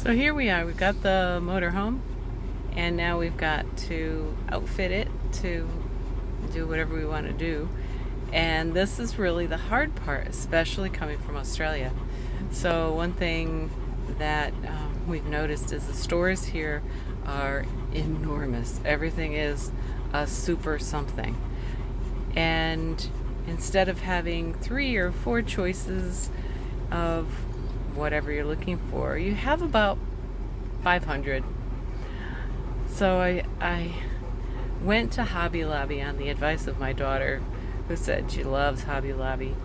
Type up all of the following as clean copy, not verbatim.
So here we are. We've got the motorhome, and now we've got to outfit it to do whatever we want to do. And this is really the hard part, especially coming from Australia. So one thing that we've noticed is the stores here are enormous. Everything is a super something. And instead of having 3 or 4 choices of whatever you're looking for, you have about 500. So I went to Hobby Lobby on the advice of my daughter, who said she loves Hobby Lobby,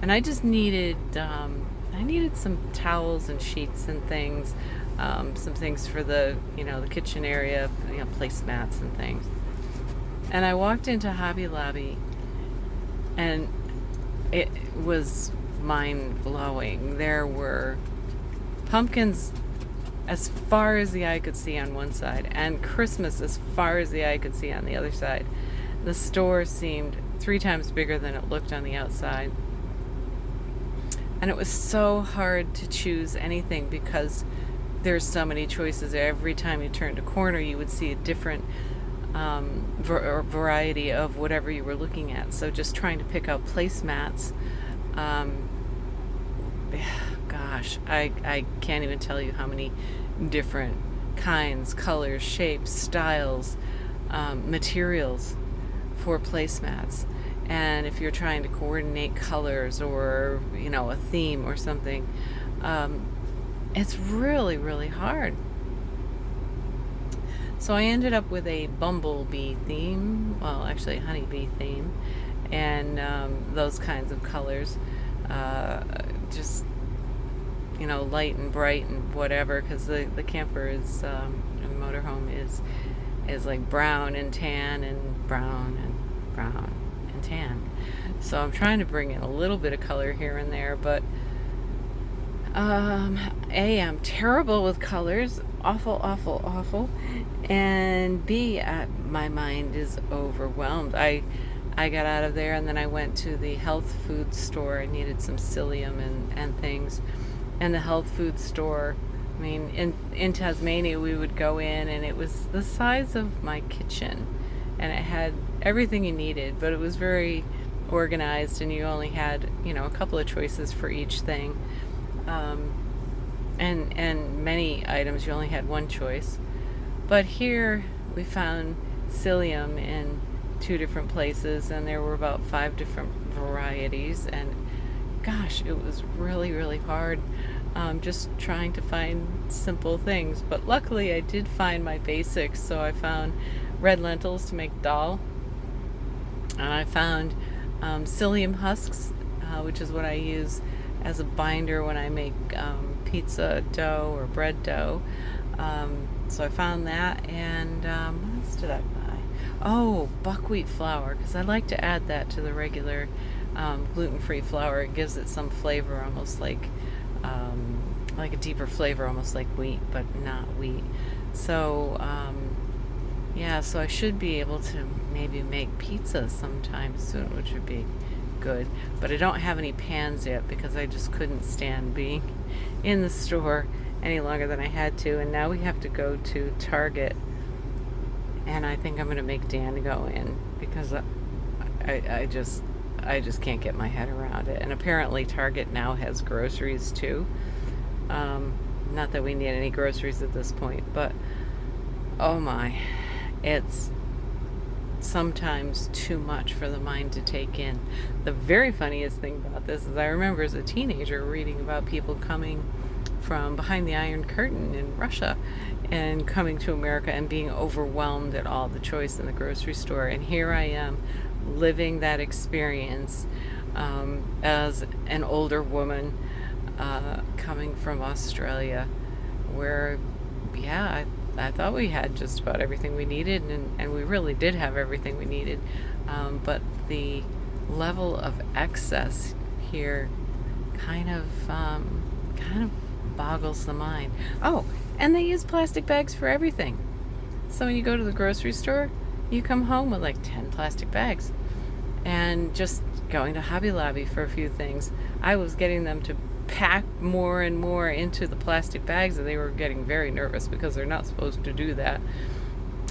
and I just needed some towels and sheets and things, some things for the the kitchen area, placemats and things. And I walked into Hobby Lobby, and it was mind blowing. There were pumpkins as far as the eye could see on one side, and Christmas as far as the eye could see on the other side. The store seemed 3 times bigger than it looked on the outside. And it was so hard to choose anything because there's so many choices. Every time you turned a corner, you would see a different variety of whatever you were looking at. So just trying to pick out placemats, gosh, I can't even tell you how many different kinds, colors, shapes, styles, materials for placemats. And if you're trying to coordinate colors or a theme or something, it's really, really hard. So I ended up with a bumblebee theme, well, actually a honeybee theme, and those kinds of colors, just light and bright and whatever, because the camper is, the motorhome is like brown and tan and brown and brown and tan. So I'm trying to bring in a little bit of color here and there, but I'm terrible with colors, awful, and B, my mind is overwhelmed. I got out of there, and then I went to the health food store. I needed some psyllium and things, and the health food store, I mean, in Tasmania, we would go in, and it was the size of my kitchen, and it had everything you needed, but it was very organized, and you only had a couple of choices for each thing. And many items you only had one choice. But here we found psyllium in 2 different places, and there were about 5 different varieties, and gosh, it was really, really hard, just trying to find simple things. But luckily I did find my basics. So I found red lentils to make dal, and I found psyllium husks, which is what I use as a binder when I make pizza dough or bread dough. So I found that, and what else did I buy? Oh, buckwheat flour, because I like to add that to the regular gluten-free flour. It gives it some flavor, almost like a deeper flavor, almost like wheat, but not wheat. So so I should be able to maybe make pizza sometime soon, which would be good. But I don't have any pans yet because I just couldn't stand being in the store any longer than I had to. And now we have to go to Target, and I think I'm going to make Dan go in because I just can't get my head around it. And apparently Target now has groceries too. Not that we need any groceries at this point, but oh my, it's sometimes too much for the mind to take in. The very funniest thing about this is I remember as a teenager reading about people coming from behind the Iron Curtain in Russia and coming to America and being overwhelmed at all the choice in the grocery store. And here I am living that experience as an older woman coming from Australia, where I thought we had just about everything we needed, and we really did have everything we needed, but the level of excess here kind of boggles the mind. Oh, and they use plastic bags for everything. So when you go to the grocery store, you come home with like 10 plastic bags. And just going to Hobby Lobby for a few things, I was getting them to pack more and more into the plastic bags, and they were getting very nervous because they're not supposed to do that.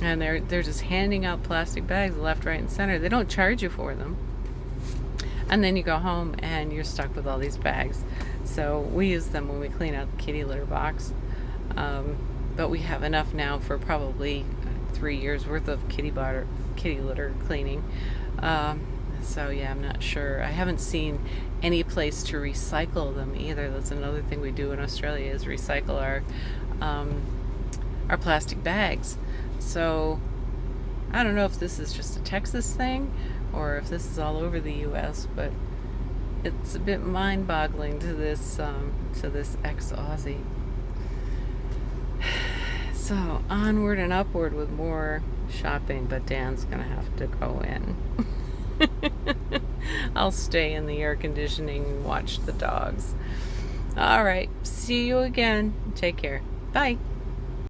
And they're just handing out plastic bags left, right, and center. They don't charge you for them. And then you go home and you're stuck with all these bags. So we use them when we clean out the kitty litter box. But we have enough now for probably 3 years worth of kitty litter cleaning. So yeah, I'm not sure. I haven't seen any place to recycle them either. That's another thing we do in Australia, is recycle our plastic bags. So I don't know if this is just a Texas thing or if this is all over the U.S., but it's a bit mind-boggling to this ex-Aussie. So onward and upward with more shopping, but Dan's gonna have to go in. I'll stay in the air conditioning and watch the dogs. All right, see you again. Take care. Bye.